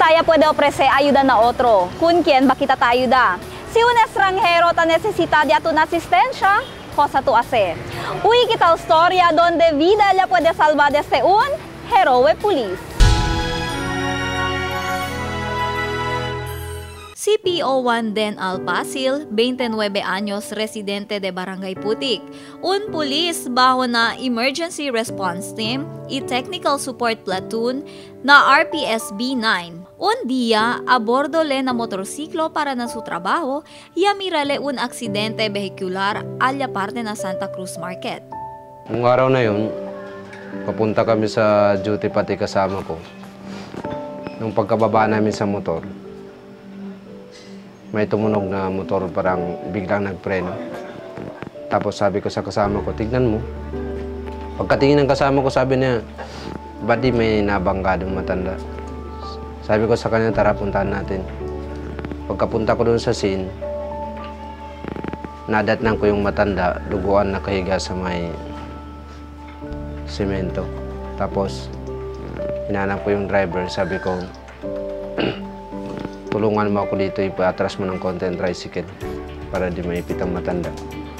taya puede ofrecer ayuda na otro, kung quien va quitar ayuda. Si un extranjero ta necesita de tu asistencia, cosa tu hace. Uy, kita historia donde vida le puede salvar desde un héroe police. Si PO1 Den Alpacil, 29 años, residente de Barangay Putik, un pulis bajo na Emergency Response Team y Technical Support Platoon na RPSB 9. Un día, a bordo le na motorsiklo para na su trabajo y amirale un aksidente vehicular alla parte na Santa Cruz Market. Nung araw na yun, papunta kami sa duty pati kasama ko. Nung pagkababa namin sa motor, may tumunog na motor, parang biglang nagpreno. Tapos sabi ko sa kasama ko, tignan mo. Pagkatingin ng kasama ko, sabi niya, buddy, may nabangga doon matanda. Sabi ko sa kanya, tara, puntahan natin. Pagkapunta ko doon sa scene, nadatnan ko yung matanda, duguan nakahiga sa may semento. Tapos, hinanap ko yung driver, sabi ko, tulungan mo ako dito, ipaatras mo ng konti ang tricycle para di maipit ang matanda.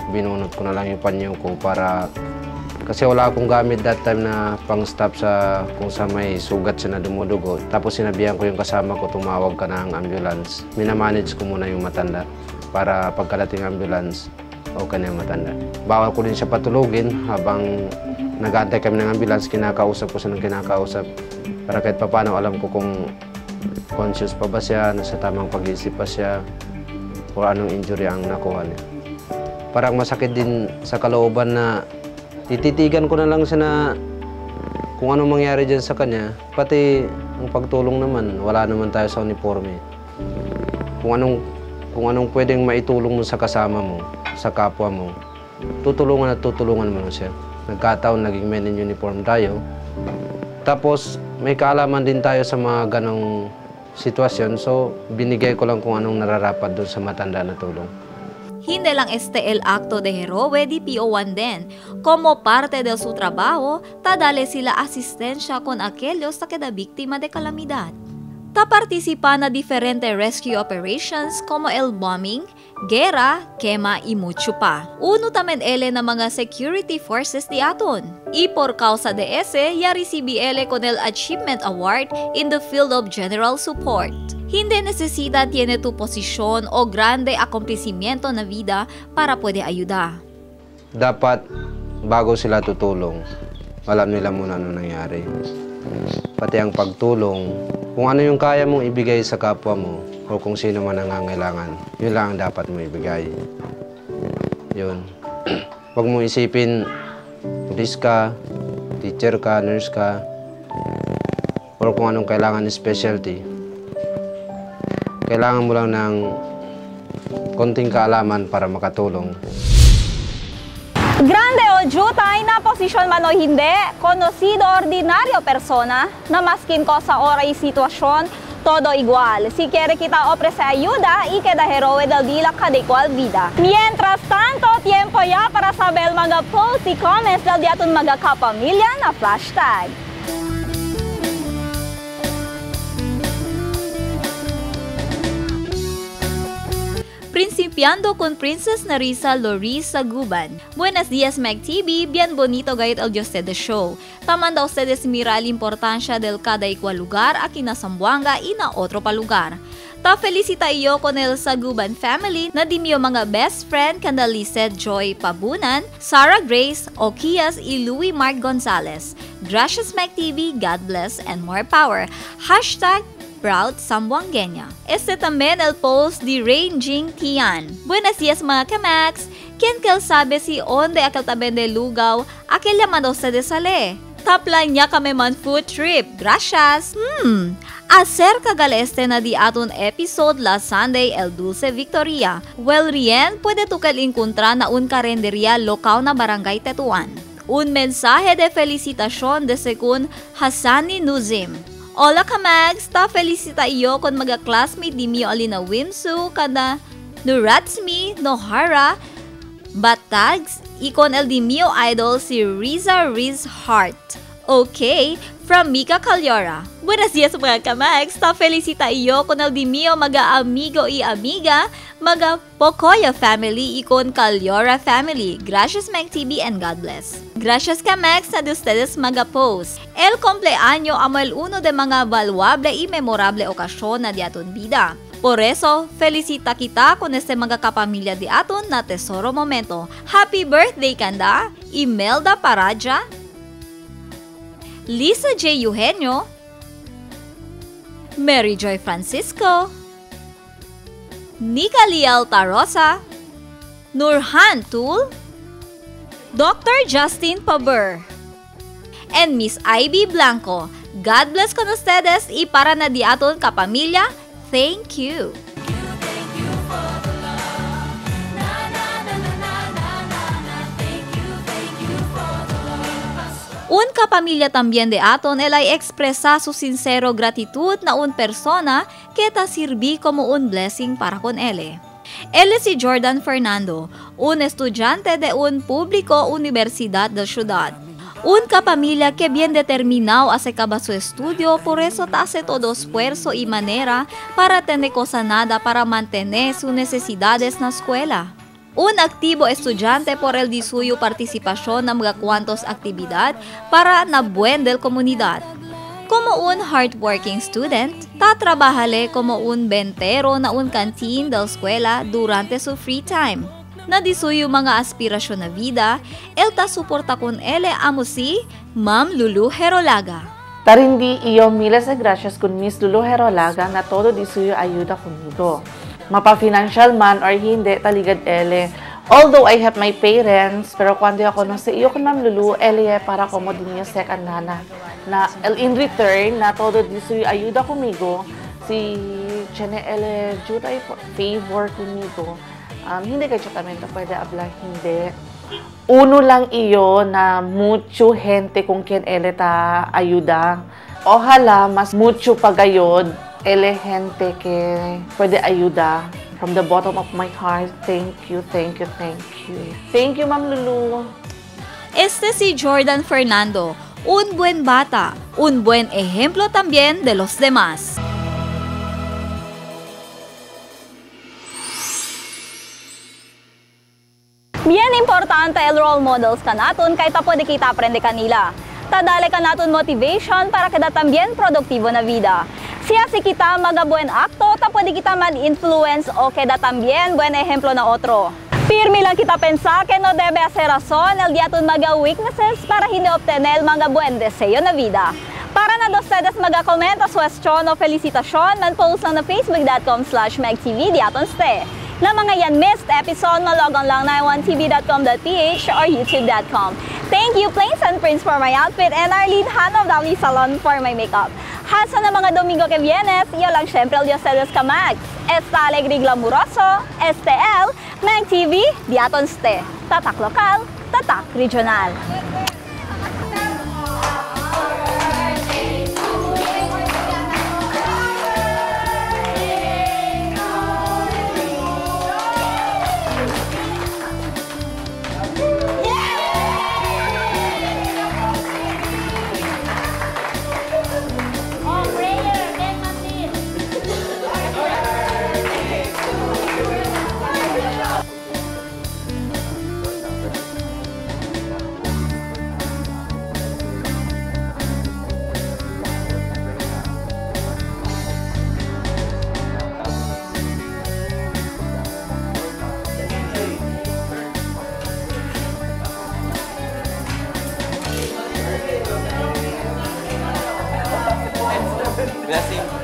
Binunot ko na lang yung panyo ko para... Kasi wala akong gamit that time na pang-stop sa kung sa may sugat siya na dumudugo. Tapos sinabihan ko yung kasama ko, tumawag ka ng ambulance. Minamanage ko muna yung matanda para pagkadating ambulance, okay na yung matanda. Bawal ko din siya patulugin habang nag-aantay kami ng ambulance, kinakausap ko siya ng kinakausap para kahit paano alam ko kung conscious pa ba siya, nasa tamang pag-iisip pa siya, o anong injury ang nakuha niya. Parang masakit din sa kalooban na tititigan ko na lang siya na kung anong mangyari dyan sa kanya, pati ang pagtulong naman, wala naman tayo sa uniforme. Kung anong pwedeng maitulong mo sa kasama mo, sa kapwa mo, tutulungan at tutulungan mo siya. Nagkataon, naging men in uniform tayo. Tapos, may kaalaman din tayo sa mga ganong sitwasyon, so binigay ko lang kung anong nararapat doon sa matanda na tulong. Hindi lang este el acto de héroe di PO1 Den. Como parte de su trabajo, tadale sila asistensya con aquellos na queda biktima de kalamidad. Ta participa na diferente rescue operations como el bombing, gera, quema y mucho pa. Uno tamen ele na mga security forces di aton. Y por causa de ese, ya recibi ele con el Achievement Award in the field of general support. Hindi necesita tiene tu posisyon o grande acontecimiento na vida para pwede ayuda. Dapat, bago sila tutulong, alam nila muna ano nangyari. Pati ang pagtulong, kung ano yung kaya mong ibigay sa kapwa mo o kung sino man nangangailangan, yun lang ang dapat mo ibigay. Yun. Huwag mo isipin, police ka, teacher ka, nurse ka, o kung anong kailangan ng specialty. Kailangan mo lang ng konting kaalaman para makatulong. Grande o jutay na posisyon man o hindi, conocido ordinario persona na maskin ko sa ora y sitwasyon, todo igual. Si quiere kita ofrecer ayuda y queda héroe del día cada cual vida. Mientras tanto, tiempo ya para saber mga posts y comments del diatun mga kapamilya na hashtag. Principiando con Princess Narisa Loris Saguban. Buenos días, Meg TV. Bien bonito gayet el Dios de show. Taman daw ustedes mirar la importancia del cada igual lugar aquí na Zamboanga y na otro pa lugar. Ta felicita iyo con el Saguban family na dimyo mga best friend kanda Lizeth Joy Pabunan, Sarah Grace, Okias y Louie Mark Gonzalez. Gracias, Meg TV. God bless and more power. Hashtag proud Zamboangueña. Este también el post de Ranging Tian. Buenos días mga kamax. Quien kel sabe si onde aquel taben de lugaw, aquel llamado se desale. Taplan niya kami man food trip. Gracias. Acerca gal este na di aton episode la Sunday el Dulce Victoria. Well rien, puede tu kel encontrar na un karenderia local na Barangay Tetuan. Un mensaje de felicitación de según Hassani Nuzim. Hola kamags, ta felicita iyo kon mga classmate di miyo alina Wimsu kada Nuratsmi Nohara Batags ikon el di miyo idol si Riza Riz Heart. Okay, from Mika Calyora. Buenos dias mga kamags, ta felicita iyo con el di mio mga amigo y amiga, mga Pocoyo family y con Calyora family. Gracias Meg TV and God bless. Gracias kamags sa de ustedes mga post. El cumpleaños amo el uno de mga valuable y memorable okasyon na di aton vida. Por eso, felicita kita con este mga kapamilya di aton na tesoro momento. Happy birthday kanda, Imelda Paraja, Lisa J. Eugenio, Mary Joy Francisco, Nika Liel Tarosa, Nurhan Tul, Dr. Justin Paber, and Miss Ivy Blanco. God bless con ustedes y para na di aton kapamilya, thank you. Un kapamilya también de aton el ay expresa su sincero gratitud na un persona que ta sirvi como un blessing para con ele. Él es si Jordan Fernando, un estudiante de un público universidad de ciudad. Un kapamilya que bien determinado a acabar su estudio, por eso ta hace todo esfuerzo y manera para tener cosa nada para mantener sus necesidades na escuela. Un activo estudiante por el di suyo participación ng mga cuantos aktibidad para na buen del comunidad. Como un hardworking student, tatrabajale como un bentero na un canteen del eskwela durante su free time. Na di suyo mga aspirasyon na vida, el ta suporta con ele amo si Ma'am Lulu Herolaga. Tarindi iyo miles de gracias con Miss Lulu Herolaga na todo di suyo ayuda conmigo. Mapa-financial man or hindi, taligad ele. Although I have my parents, pero cuando ako no sa iyo con Ma'am Lulu, ele para como din niya second nana. Na in return, na todo di suyo ayuda conmigo, si Chene ele juta favor conmigo. Hindi kayo tamento pwede hablar, hindi. Uno lang iyo na mucho gente kung quien ele ta ayuda. Ojalá mas mucho pagayod ele gente que puede ayuda. From the bottom of my heart, thank you, thank you, thank you. Thank you, Ma'am Lulu. Este si Jordan Fernando, un buen bata, un buen ejemplo también de los demás. Bien importante el role models ka naton kay ta pwede kita aprende kanila. Tadale ka naton motivation para kada también produktibo na vida. Siya si kita maga buen akto, ta pwede kita man-influence o kada también buen ejemplo na otro. Firme lang kita pensa que no debe hacer razón el día aton maga weaknesses para hindi obtener mga buen deseo na vida. Para na ustedes maga-komenta suwestyon o felicitasyon, man-post lang na facebook.com/megtv di aton ste. Na mga yan missed episode, malogon lang na 1tv.com.ph or youtube.com. Thank you, Plains and Prince, for my outfit and Arlene Han of Lovely Salon for my makeup. Hasa na mga Domingo que Vienes, iyo lang syempre el Dios Tedes Kamags. Esta alegre glamuroso, STL, Meg TV, diaton ste. Tatak lokal, tatak regional. Gracias.